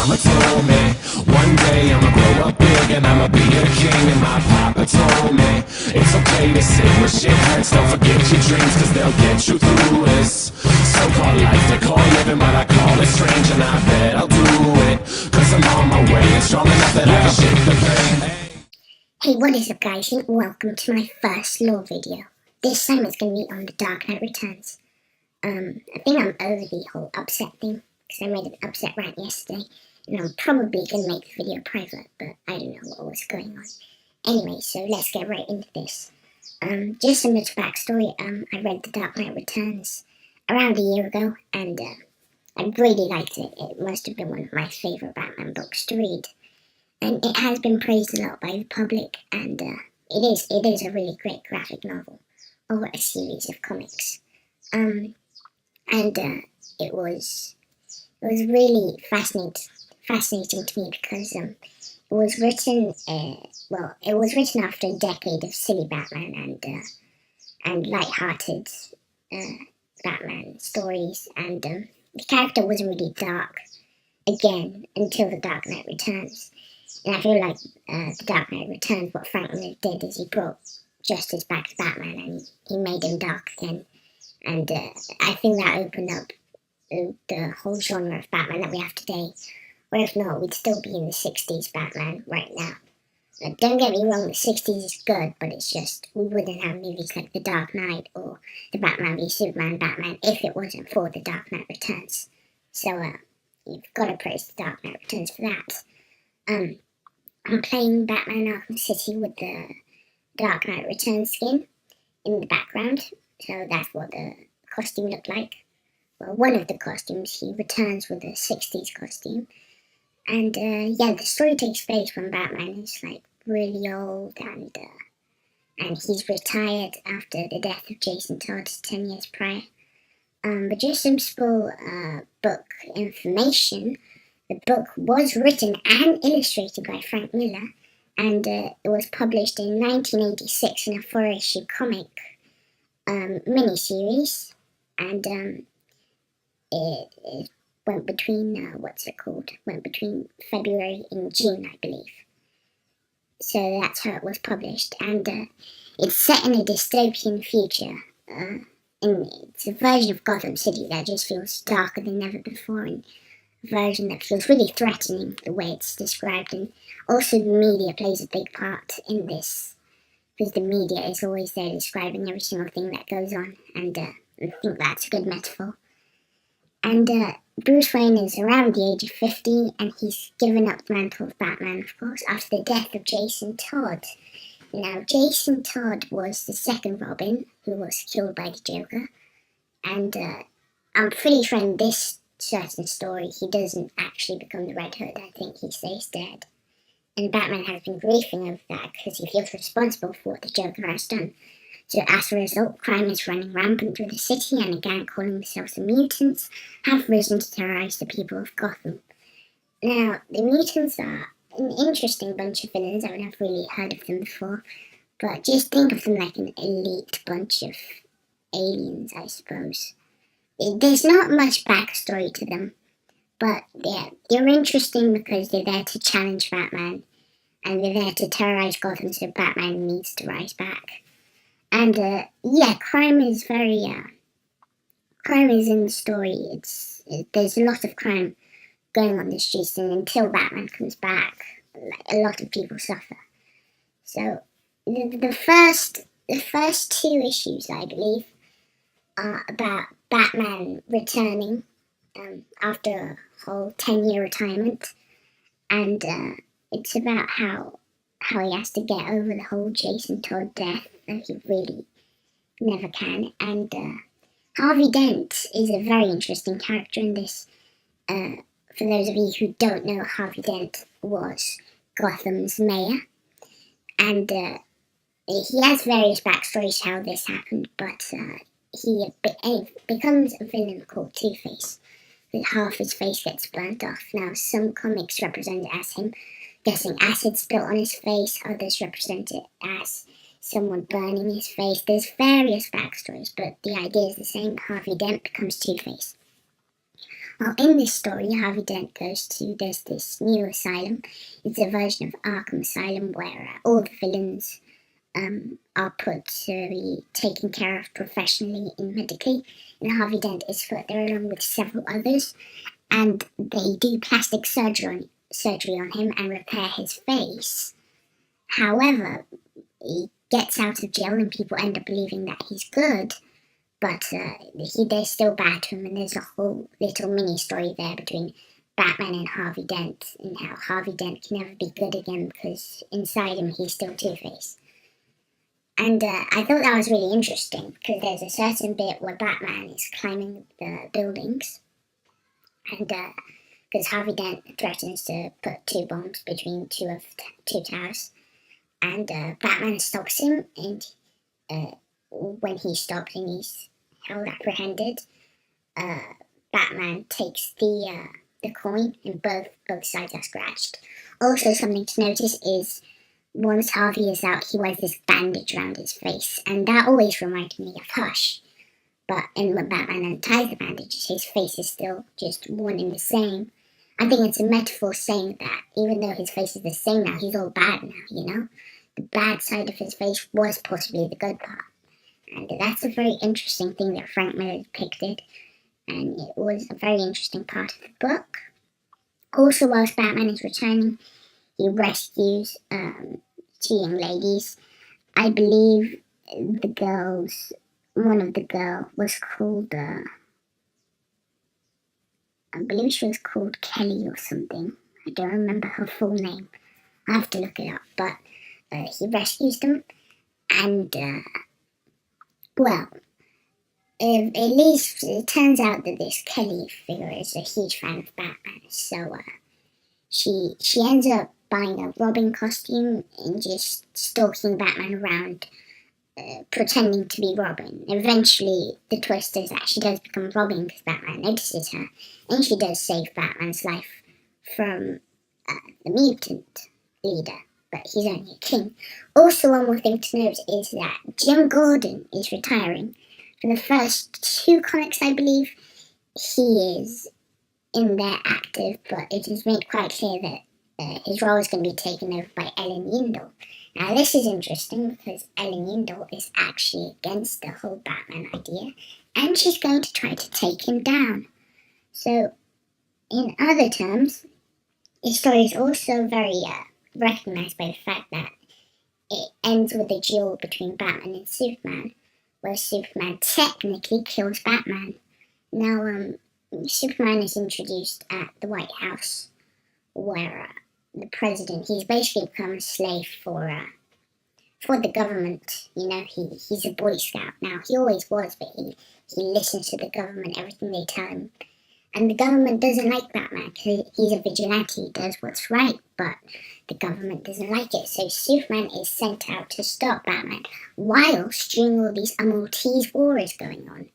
mama told me one day I'ma grow up big and I'ma be a king. And my papa told me it's okay to sit where shit hurts. Don't forget your dreams, cause they'll get you through this so-called life they call living, but I call it strange. And I bet I'll do it, cause I'm on my way and strong enough that I can shake the pain. Hey, what is up guys, and welcome to my first lore video. This time it's going to be on The Dark Knight Returns. I think I'm over the whole upset thing, because I made an upset rant yesterday, and I'm probably going to make the video private, but I don't know what was going on. Anyway, so let's get right into this. Just some little backstory, I read The Dark Knight Returns around a year ago, and I really liked it. It must have been one of my favourite Batman books to read. And it has been praised a lot by the public, and it is a really great graphic novel, or a series of comics. It was really fascinating to me because it was written after a decade of silly Batman and light-hearted Batman stories, and the character wasn't really dark again until The Dark Knight Returns. And I feel like The Dark Knight Returns, what Frank Miller did is he brought justice back to Batman and he made him dark again. And I think that opened up the whole genre of Batman that we have today. Or if not, we'd still be in the 60s Batman right now. Don't get me wrong, the 60s is good, but it's just we wouldn't have movies like The Dark Knight or the Batman v Superman Batman if it wasn't for The Dark Knight Returns. So you've got to praise The Dark Knight Returns for that. I'm playing Batman Arkham City with the Dark Knight Returns skin in the background, so that's what the costume looked like. Well, one of the costumes, he returns with a 60s costume. And the story takes place when Batman is like really old and he's retired after the death of Jason Todd 10 years prior. But just some small book information. The book was written and illustrated by Frank Miller, and it was published in 1986 in a 4-issue comic miniseries, and it went between, went between February and June, I believe. So that's how it was published, and it's set in a dystopian future, and it's a version of Gotham City that just feels darker than ever before, and version that feels really threatening the way it's described. And also the media plays a big part in this, because the media is always there describing every single thing that goes on, and I think that's a good metaphor. And Bruce Wayne is around the age of 50, and he's given up the mantle of Batman, of course, after the death of Jason Todd. Now, Jason Todd was the second Robin who was killed by the Joker, and I'm pretty sure in this certain story he doesn't actually become the Red Hood. I think he stays dead, and Batman has been grieving over that because he feels responsible for what the Joker has done. So as a result, crime is running rampant through the city, and a gang calling themselves the Mutants have risen to terrorize the people of Gotham. Now, the Mutants are an interesting bunch of villains. I've never really heard of them before, but just think of them like an elite bunch of aliens, I suppose. There's not much backstory to them, but they're interesting because they're there to challenge Batman, and they're there to terrorize Gotham, so Batman needs to rise back. And crime is crime is in the story. There's a lot of crime going on the streets, and until Batman comes back, a lot of people suffer. So the first 2 issues, I believe, are about Batman returning after a whole 10-year retirement, and it's about how he has to get over the whole Jason Todd death that he really never can. And Harvey Dent is a very interesting character in this. For those of you who don't know, Harvey Dent was Gotham's mayor, and he has various backstories how this happened, but he becomes a villain called Two-Face, with half his face gets burnt off. Now, some comics represent it as him getting acid spilt on his face, others represent it as someone burning his face. There's various backstories, but the idea is the same. Harvey Dent becomes Two-Face. Well, in this story, Harvey Dent there's this new asylum. It's a version of Arkham Asylum where all the villains are put to be taken care of professionally and medically. And Harvey Dent is put there along with several others. And they do plastic surgery on him and repair his face. However, he gets out of jail and people end up believing that he's good, but they're still bad to him, and there's a whole little mini story there between Batman and Harvey Dent, and how Harvey Dent can never be good again because inside him he's still Two-Face. And I thought that was really interesting because there's a certain bit where Batman is climbing the buildings, and because Harvey Dent threatens to put 2 bombs between two towers, and Batman stops him, and when he stops and he's held apprehended, Batman takes the coin, and both sides are scratched. Also, something to notice is once Harvey is out, he wears this bandage around his face, and that always reminded me of Hush. But when Batman unties the bandage, his face is still just one and the same. I think it's a metaphor saying that even though his face is the same now, he's all bad now, you know? The bad side of his face was possibly the good part. And that's a very interesting thing that Frank Miller depicted, and it was a very interesting part of the book. Also, whilst Batman is returning, he rescues 2 young ladies. I believe one of the girl was called, I believe she was called Kelly or something. I don't remember her full name. I have to look it up. But he rescues them, and well, at least it turns out that this Kelly figure is a huge fan of Batman. So she ends up buying a Robin costume and just stalking Batman around, pretending to be Robin. Eventually, the twist is that she does become Robin because Batman notices her, and she does save Batman's life from the mutant leader, but he's only a king. Also, one more thing to note is that Jim Gordon is retiring. For the first 2 comics, I believe, he is in there active, but it is made quite clear that his role is going to be taken over by Ellen Yindel. Now, this is interesting because Ellen Yindel is actually against the whole Batman idea, and she's going to try to take him down. So, in other terms, this story is also very recognized by the fact that it ends with a duel between Batman and Superman, where Superman technically kills Batman. Now, Superman is introduced at the White House, where the president, he's basically become a slave for the government. You know, he's a Boy Scout now. He always was, but he listens to the government, everything they tell him. And the government doesn't like Batman because he's a vigilante, he does what's right, but the government doesn't like it. So Superman is sent out to stop Batman whilst during all these Maltese war is going on.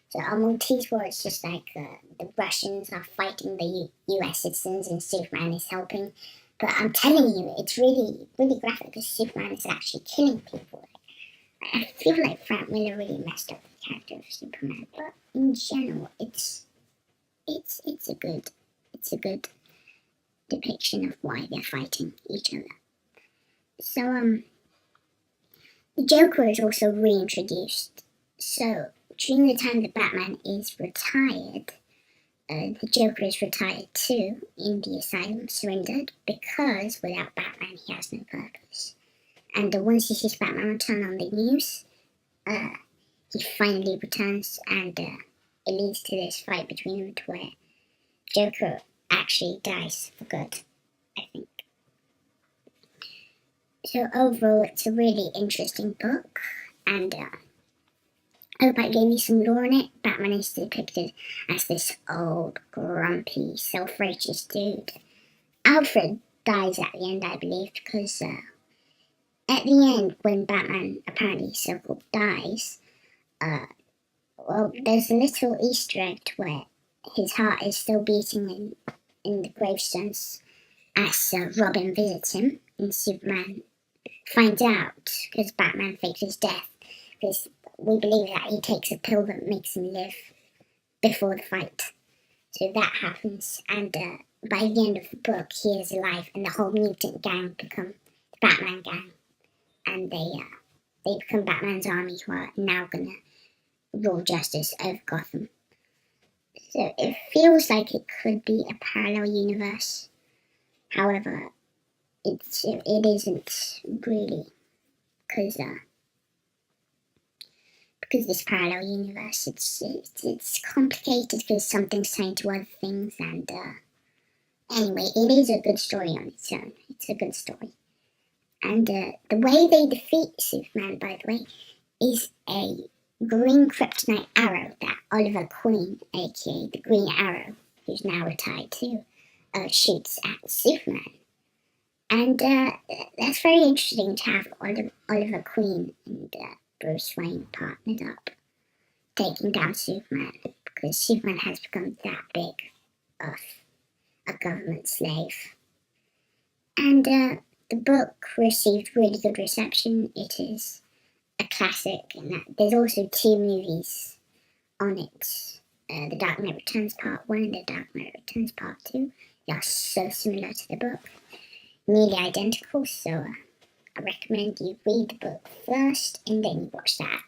So a Maltese war is just like the Russians are fighting the US citizens and Superman is helping. But I'm telling you, it's really, really graphic because Superman is actually killing people. I feel like Frank Miller really messed up the character of Superman, but in general, it's a good depiction of why they're fighting each other. So the Joker is also reintroduced. So during the time that Batman is retired, the Joker is retired too in the asylum, surrendered, because without Batman he has no purpose. And once he sees Batman return on the news, he finally returns, and it leads to this fight between them to where Joker actually dies for good, I think. So overall, it's a really interesting book, and I hope I gave you some lore on it. Batman is depicted as this old, grumpy, self-righteous dude. Alfred dies at the end, I believe, because at the end, when Batman apparently so-called dies, well, there's a little Easter egg to where his heart is still beating in the gravestones as Robin visits him, and Superman finds out because Batman fakes his death, because we believe that he takes a pill that makes him live before the fight. So that happens, and by the end of the book, he is alive, and the whole mutant gang become the Batman gang, and they become Batman's army, who are now gonna rule justice over Gotham. So it feels like it could be a parallel universe. However, it isn't really, because this parallel universe, it's complicated because something's saying to other things, and anyway, it is a good story on its own. It's a good story. And the way they defeat Superman, by the way, is a green kryptonite arrow that Oliver Queen, aka the Green Arrow, who's now retired too, shoots at Superman. And that's very interesting to have Oliver Queen and Bruce Wayne partnered up, taking down Superman, because Superman has become that big of a government slave. And the book received really good reception. It is a classic, and there's also 2 movies on it. The Dark Knight Returns Part 1 and The Dark Knight Returns Part 2. They are so similar to the book, nearly identical, so I recommend you read the book first and then you watch that.